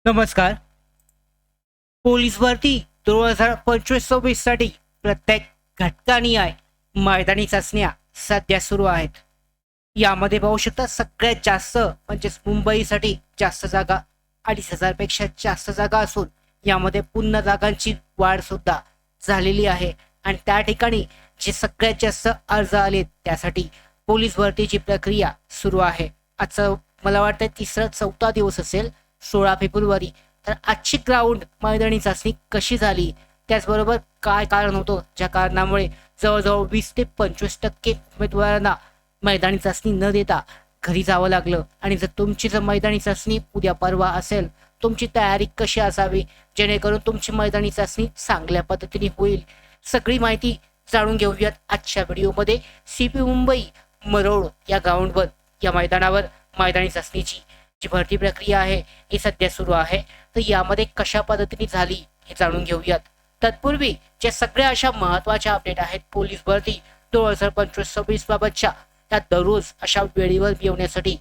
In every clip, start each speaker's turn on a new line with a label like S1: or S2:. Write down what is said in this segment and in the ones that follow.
S1: नमस्कार. पोलीस भरती 2025-26 साठी प्रत्येक घटकानिहाय मैदानी चाचण्या सध्या सुरू आहेत. यामध्ये पाहू शकता सगळ्यात जास्त म्हणजेच मुंबईसाठी जास्त जागा 2,500 पेक्षा जास्त जागा असून यामध्ये पूर्ण जागांची वाढ सुद्धा झालेली आहे आणि त्या ठिकाणी जे सगळ्यात जास्त अर्ज आलेत त्यासाठी पोलीस भरतीची प्रक्रिया सुरू आहे. आजचं मला वाटतं तिसरा चौथा दिवस असेल, 16 फेब्रुवारी. तर आजची ग्राउंड मैदानी चाचणी कशी झाली, त्याचबरोबर काय कारण होतं ज्या कारणामुळे जवळजवळ 20 ते 25% उमेदवारांना मैदानी चाचणी न देता घरी जावं लागलं, आणि जर मैदानी चाचणी उद्या परवा असेल, तुमची तयारी कशी असावी जेणेकरून तुमची मैदानी चाचणी चांगल्या पद्धतीने होईल, सगळी माहिती जाणून घेऊयात आजच्या व्हिडिओमध्ये. सीपी मुंबई मरोळ या ग्राउंडवर, या मैदानावर मैदानी चाचणीची जी भरती प्रक्रिया आहे ही सध्या सुरू आहे. तर यामध्ये कशा पद्धतीने झाली हे जाणून घेऊयात. तत्पूर्वी ज्या सगळ्या अशा महत्त्वाच्या अपडेट आहेत पोलीस भरती 2025-26 बाबतच्या, त्या दररोज अशा वेळेवर येण्यासाठी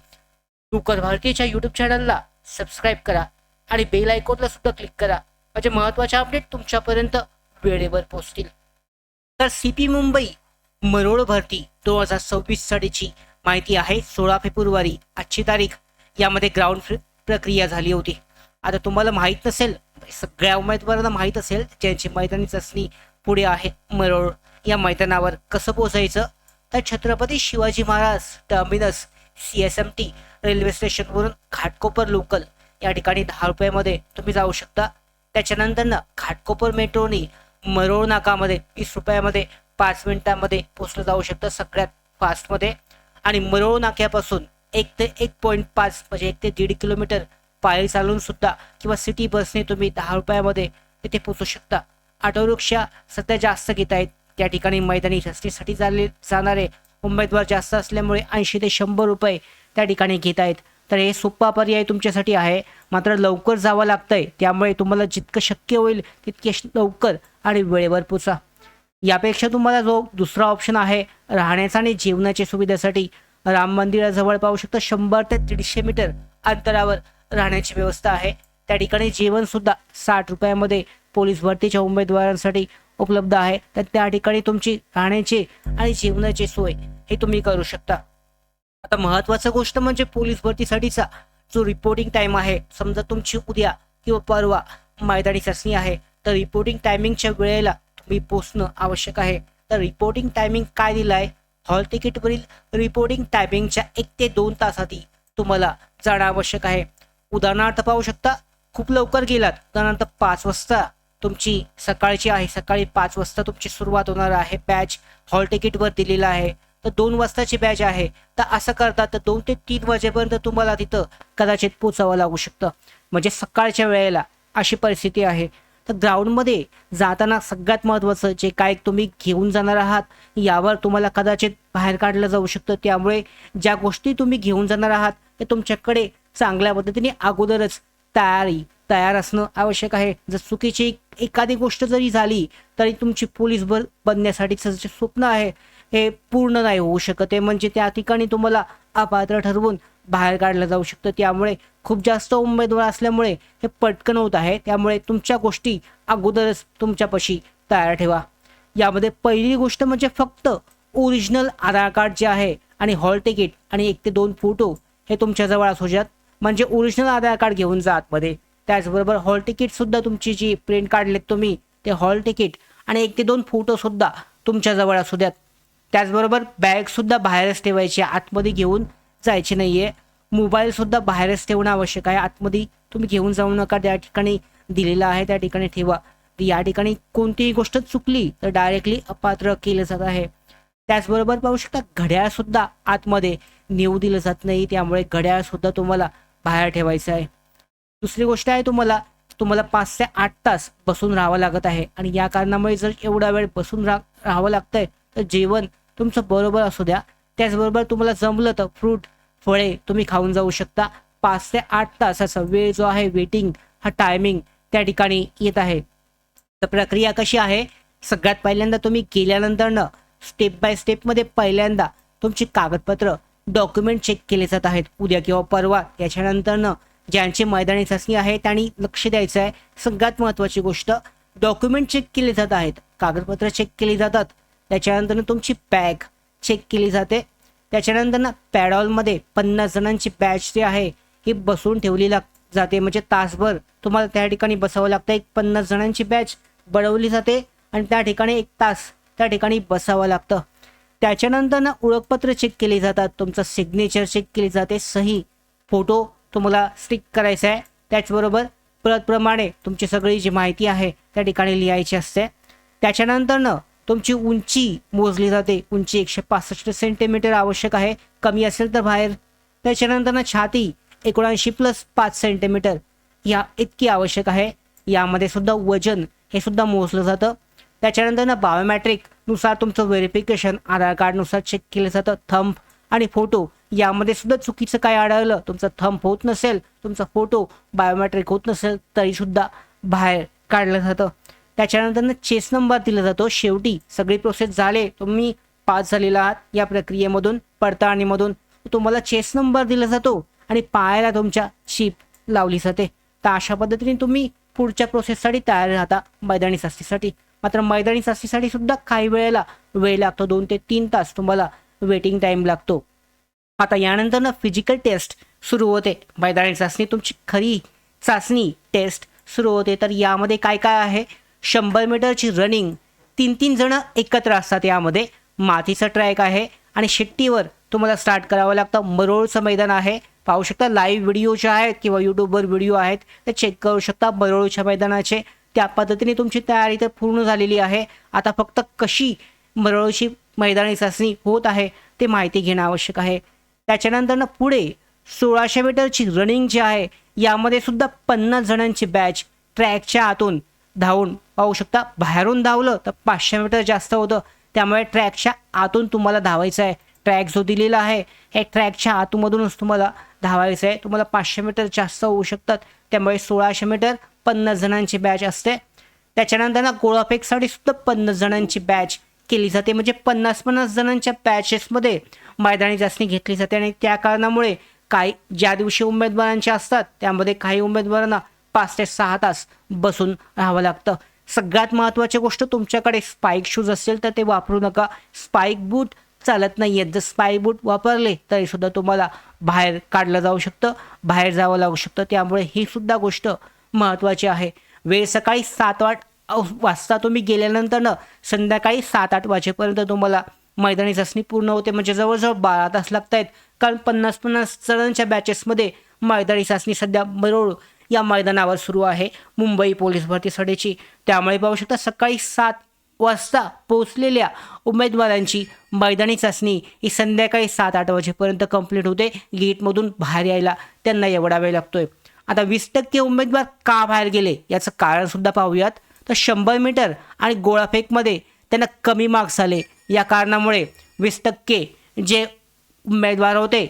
S1: तुकर भारतीच्या यूट्यूब चॅनलला सबस्क्राईब करा आणि बेल आयकॉनला सुद्धा क्लिक करा, म्हणजे महत्त्वाचे अपडेट तुमच्यापर्यंत वेळेवर पोहोचतील. तर सीपी मुंबई मरोळ भरती 2026 साठीची माहिती आहे. 16 फेब्रुवारी आजची तारीख. यामध्ये ग्राउंड प्रक्रिया झाली होती. आता तुम्हाला माहीत नसेल, सगळ्या उमेदवारांना माहीत असेल ज्यांची मैदानी चाचणी पुढे आहे मरोळ या मैदानावर कसं पोहोचायचं. तर Chhatrapati Shivaji Maharaj terminus CSMT railway स्टेशनवरून घाटकोपर लोकल या ठिकाणी 10 रुपयामध्ये तुम्ही जाऊ शकता. त्याच्यानंतर घाटकोपर मेट्रोने मरोळ नाकामध्ये 20 रुपयामध्ये 5 मिनिटांमध्ये पोहोचलं जाऊ शकतं सगळ्यात फास्टमध्ये. आणि मरोळ नाक्यापासून 1 ते 1.5 म्हणजे 1 ते 1.5 किलोमीटर पायी चालून सुद्धा किंवा सिटी बसने तुम्ही 10 रुपयामध्ये तिथे पोहोचू शकता. ऑटो रिक्षा सध्या जास्त घेत आहेत. त्या ठिकाणी मैदानी चाचणीसाठी जाणारे उमेदवार जास्त असल्यामुळे 80 ते 100 रुपये त्या ठिकाणी घेत आहेत. तर हे सोपा पर्याय तुमच्यासाठी आहे. मात्र लवकर जावं लागतंय, त्यामुळे तुम्हाला जितकं शक्य होईल तितके लवकर आणि वेळेवर पोचा. यापेक्षा तुम्हाला जो दुसरा ऑप्शन आहे राहण्याचा आणि जेवणाच्या सुविधेसाठी, राम मंदिराजवळ पाहू शकता 100 ते 150 मीटर अंतरावर राहण्याची व्यवस्था आहे. त्या ठिकाणी जेवण सुद्धा 60 रुपयामध्ये पोलीस भरतीच्या उमेदवारांसाठी उपलब्ध आहे. तर त्या ठिकाणी तुमची राहण्याची आणि जेवणाची सोय हे तुम्ही करू शकता. आता महत्त्वाचं गोष्ट म्हणजे पोलीस भरतीसाठीचा जो रिपोर्टिंग टाइम आहे, समजा तुमची उद्या किंवा परवा मैदानी चाचणी आहे, तर रिपोर्टिंग टायमिंगच्या वेळेला तुम्ही पोचणं आवश्यक आहे. तर रिपोर्टिंग टायमिंग काय दिलं आहे, हॉल तिकीटवरील रिपोर्टिंग टायमिंगच्या 1 ते 2 तासाआधी तुम्हाला जाणं आवश्यक आहे. उदाहरणार्थ पाहू शकता, खूप लवकर गेलात, उदाहरणार्थ 5 वाजता तुमची सकाळची आहे, सकाळी 5 वाजता तुमची सुरुवात होणार आहे, बॅच हॉल तिकीटवर दिलेला आहे, तर 2 वाजताची बॅच आहे. तर असं करता तर 2 ते 3 वाजेपर्यंत तुम्हाला तिथं कदाचित पोचावं लागू शकतं, म्हणजे सकाळच्या वेळेला अशी परिस्थिती आहे. तर ग्राउंडमध्ये जाताना सगळ्यात महत्त्वाचं जे काय तुम्ही घेऊन जाणार आहात यावर तुम्हाला कदाचित बाहेर काढलं जाऊ शकतं. त्यामुळे ज्या गोष्टी तुम्ही घेऊन जाणार आहात ते तुमच्याकडे चांगल्या पद्धतीने अगोदरच तयार असणं आवश्यक आहे. जर चुकीची एखादी गोष्ट जरी झाली तरी तुमची पोलीस बनण्यासाठीचं जे स्वप्न आहे हे पूर्ण नाही होऊ शकत आहे, म्हणजे त्या ठिकाणी तुम्हाला अपात्र ठरवून बाहेर काढलं जाऊ शकतं. त्यामुळे खूप जास्त उमेदवार असल्यामुळे हे पटकन होत आहे. त्यामुळे तुमच्या गोष्टी अगोदरच तुमच्यापाशी तयार ठेवा. यामध्ये पहिली गोष्ट म्हणजे फक्त ओरिजिनल आधार कार्ड जे आहे आणि हॉल तिकीट आणि 1 ते 2 फोटो हे तुमच्याजवळ असू द्यात, म्हणजे ओरिजिनल आधार कार्ड घेऊन जा आतमध्ये. त्याचबरोबर हॉल तिकीट सुद्धा तुमची जी प्रिंट काढलेत तुम्ही ते हॉल तिकीट आणि 1 ते 2 फोटो सुद्धा तुमच्याजवळ असू द्यात. त्याचबरोबर बॅग सुद्धा बाहेरच ठेवायची, आतमध्ये घेऊन जायची नाहीये. मोबाईल सुद्धा बाहेरच ठेवणं आवश्यक आहे, आतमध्ये तुम्ही घेऊन जाऊ नका. त्या ठिकाणी दिलेलं आहे त्या ठिकाणी ठेवा. या ठिकाणी कोणतीही गोष्ट चुकली तर डायरेक्टली अपात्र केलं जात आहे. त्याचबरोबर पाहू शकता घड्याळ सुद्धा आतमध्ये नेऊ दिलं जात नाही, त्यामुळे घड्याळ सुद्धा तुम्हाला बाहेर ठेवायचं आहे. दुसरी गोष्ट आहे, तुम्हाला 5 ते 8 तास बसून राहावं लागत आहे, आणि या कारणामुळे जर एवढा वेळ बसून राहावं लागतंय तर जेवण तुमचं बरोबर असू द्या. त्याचबरोबर तुम्हाला जमलं तर फ्रूट फळे तुम्ही खाऊन जाऊ शकता. 5 ते 8 तासाचा वेळ जो आहे वेटिंग हा टायमिंग त्या ठिकाणी येत आहे. तर प्रक्रिया कशी आहे, सगळ्यात पहिल्यांदा तुम्ही गेल्यानंतर स्टेप बाय स्टेपमध्ये पहिल्यांदा तुमची कागदपत्र डॉक्युमेंट चेक केले जात आहेत उद्या किंवा परवा. त्याच्यानंतर ज्यांची मैदानी चाचणी आहे त्यांनी लक्ष द्यायचं आहे. सगळ्यात महत्त्वाची गोष्ट, डॉक्युमेंट चेक केले जात आहेत, कागदपत्र चेक केली जातात. त्याच्यानंतर तुमची बॅग चेक केली जाते. त्याच्यानंतर पॅडॉलमध्ये 50 जणांची बॅच जी आहे ही बसवून ठेवली जाते. म्हणजे तासभर तुम्हाला त्या ठिकाणी बसावं लागतं. एक 50 जणांची बॅच बनवली जाते आणि त्या ठिकाणी 1 तास त्या ठिकाणी बसावं लागतं. त्याच्यानंतर ओळखपत्र चेक केली जातात, तुमचं सिग्नेचर चेक केली जाते, सही, फोटो तुम्हाला स्टिक करायचा आहे. त्याचबरोबर प्रमाणे तुमची सगळी जी माहिती आहे त्या ठिकाणी लिहायची असते. त्याच्यानंतर तुमची उंची मोजली जाते. उंची 165 सेंटीमीटर आवश्यक आहे, कमी असेल तर बाहेर. त्याच्यानंतर छाती 79+5 सेंटीमीटर या इतकी आवश्यक आहे. यामध्ये सुद्धा वजन हे सुद्धा मोजलं जातं. त्याच्यानंतर बायोमॅट्रिक नुसार तुमचं व्हेरिफिकेशन आधार कार्डनुसार चेक केलं जातं. थंब आणि फोटो यामध्ये सुद्धा चुकीचं काय आढळलं, तुमचा थंब होत नसेल, तुमचा फोटो बायोमॅट्रिक होत नसेल तरी सुद्धा बाहेर काढलं जातं. त्याच्यानंतर चेस नंबर दिला जातो. शेवटी सगळी प्रोसेस झाले, तुम्ही पास झालेला आहात या प्रक्रियेमधून, पडताळणीमधून, तुम्हाला चेस नंबर दिला जातो आणि पायाला तुमच्या चिप लावली जाते. तर अशा पद्धतीने तुम्ही पुढच्या प्रोसेससाठी तयार राहता मैदानी चाचणीसाठी. मात्र मैदानी चाचणीसाठी सुद्धा काही वेळेला वेळ लागतो, 2 ते 3 तास तुम्हाला वेटिंग टाइम लागतो. आता यानंतर फिजिकल टेस्ट सुरू होते. मैदानी चाचणी तुमची खरी चाचणी टेस्ट सुरू होते. तर यामध्ये काय काय आहे, 100 मीटरची रनिंग, 3 जण एकत्र असतात. यामध्ये मातीचा ट्रॅक आहे आणि शिट्टीवर तुम्हाला स्टार्ट करावं लागतं. मरोळचं मैदान आहे, पाहू शकता. लाईव्ह व्हिडिओ जे आहेत किंवा यूट्यूबवर व्हिडिओ आहेत ते चेक करू शकता मरोळच्या मैदानाचे. त्या पद्धतीने तुमची तयारी तर पूर्ण झालेली आहे. आता फक्त कशी मरोळची मैदानी चाचणी होत आहे ते माहिती घेणं आवश्यक आहे. त्याच्यानंतर पुढे 1600 मीटरची रनिंग जी आहे यामध्ये सुद्धा 50 जणांची बॅच ट्रॅकच्या आतून धावून, पाहू शकता. बाहेरून धावलं तर 500 मीटर जास्त होतं, त्यामुळे ट्रॅकच्या आतून तुम्हाला धावायचं आहे. ट्रॅक जो दिलेला आहे हे ट्रॅकच्या आतूमधूनच तुम्हाला धावायचं आहे. तुम्हाला 500 मीटर जास्त होऊ शकतात, त्यामुळे 1600 मीटर 50 जणांची बॅच असते. त्याच्यानंतर गोळाफेकसाठी सुद्धा 50 जणांची बॅच केली जाते. म्हणजे 50-50 जणांच्या बॅचेसमध्ये मैदानी चाचणी घेतली जाते. आणि त्या कारणामुळे काही ज्या दिवशी उमेदवारांचे असतात त्यामध्ये काही उमेदवारांना 5 ते 6 तास बसून राहावं लागतं. सगळ्यात महत्त्वाची गोष्ट, तुमच्याकडे स्पाइक शूज असेल तर ते वापरू नका. स्पाइक बूट चालत नाही आहेत. जर स्पाइक बूट वापरले तरी सुद्धा तुम्हाला बाहेर काढलं जाऊ शकतं, बाहेर जावं लागू शकतं. त्यामुळे ही सुद्धा गोष्ट महत्त्वाची आहे. वेळ सकाळी 7-8 वाजता तुम्ही गेल्यानंतर संध्याकाळी 7-8 वाजेपर्यंत तुम्हाला मैदानी चाचणी पूर्ण होते. म्हणजे जवळजवळ 12 तास लागत आहेत. कारण 50-50 जणांच्या बॅचेसमध्ये मैदानी चाचणी सध्या मरोळ या मैदानावर सुरू आहे, मुंबई पोलीस भरतीसाठीची. त्यामुळे पाहू शकता सकाळी 7 वाजता पोहोचलेल्या उमेदवारांची मैदानी चाचणी ही संध्याकाळी 7-8 वाजेपर्यंत कंप्लीट होते. गेटमधून बाहेर यायला त्यांना एवढा वेळ लागतोय. आता 20% उमेदवार का बाहेर गेले याचं कारण सुद्धा पाहूयात. तर 100 मीटर आणि गोळाफेकमध्ये त्यांना कमी मार्क्स आले. या कारणामुळे 20% जे उमेदवार होते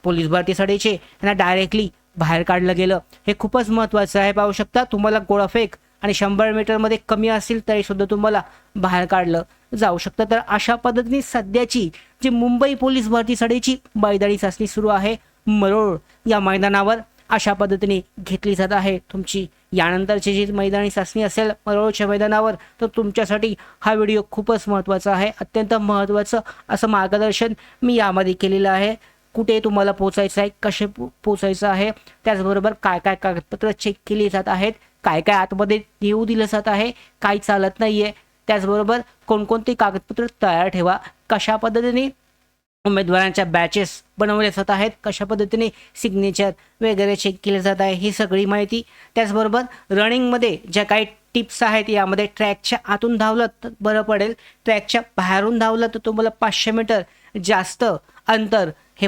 S1: पोलीस भरतीसाठीचे त्यांना डायरेक्टली बाहेर काढलं गेलं. हे खूपच महत्त्वाचं आहे. पाहू शकता तुम्हाला गोळाफेक आणि 100 मीटरमध्ये कमी असेल तरी सुद्धा तुम्हाला बाहेर काढलं जाऊ शकतं. तर अशा पद्धतीने सध्याची जी मुंबई पोलीस भरतीसाठीची मैदानी चाचणी सुरू आहे मरोळ या मैदानावर, अशा पद्धतीने घेतली जात आहे तुमची. यानंतरची जी मैदानी चाचणी असेल मरोळच्या मैदानावर तर तुमच्यासाठी हा व्हिडिओ खूपच महत्त्वाचा आहे. अत्यंत महत्त्वाचं असं मार्गदर्शन मी यामध्ये केलेलं आहे. कुठे तुम्हाला पोचायचं आहे, कसे पोचायचं आहे, त्याचबरोबर काय काय कागदपत्र चेक केली जात आहेत, काय काय आतमध्ये देऊ दिलं जात आहे, काही चालत नाही आहे, त्याचबरोबर कोणकोणती कागदपत्र तयार ठेवा, कशा पद्धतीने उमेदवारांच्या बॅचेस बनवले जात आहेत, कशा पद्धतीने सिग्नेचर वगैरे चेक केले जात आहे, ही सगळी माहिती. त्याचबरोबर रनिंगमध्ये ज्या काही टिप्स आहेत यामध्ये ट्रॅकच्या आतून धावलं तर बरं पडेल, ट्रॅकच्या बाहेरून धावलं तर तुम्हाला 500 मीटर जास्त अंतर हे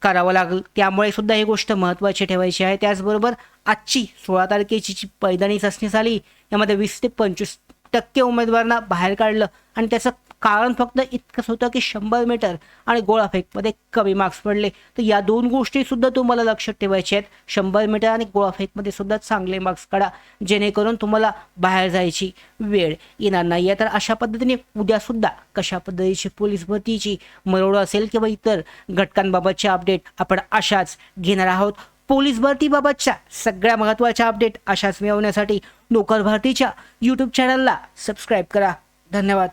S1: करावं लागेल. त्यामुळे सुद्धा ही गोष्ट महत्त्वाची ठेवायची आहे. त्याचबरोबर आजची 16 तारखेची जी मैदानी चाचणी झाली यामध्ये 20 ते 25% उमेदवारांना बाहेर काढलं आणि त्याचं कारण फक्त इतकंच होतं की 100 मीटर आणि गोळाफेकमध्ये कमी मार्क्स पडले. तर या दोन गोष्टी सुद्धा तुम्हाला लक्षात ठेवायच्या आहेत. 100 मीटर आणि गोळाफेकमध्ये सुद्धा चांगले मार्क्स काढा जेणेकरून तुम्हाला बाहेर जायची वेळ येणार नाही आहे. तर अशा पद्धतीने उद्यासुद्धा कशा पद्धतीची पोलीस भरतीची मरोळ असेल किंवा इतर घटकांबाबतचे अपडेट आपण अशाच घेणार आहोत. पोलीस भरतीबाबतच्या सगळ्या महत्त्वाच्या अपडेट अशाच मिळवण्यासाठी नोकर भरतीच्या यूट्यूब चॅनलला सबस्क्राईब करा. धन्यवाद.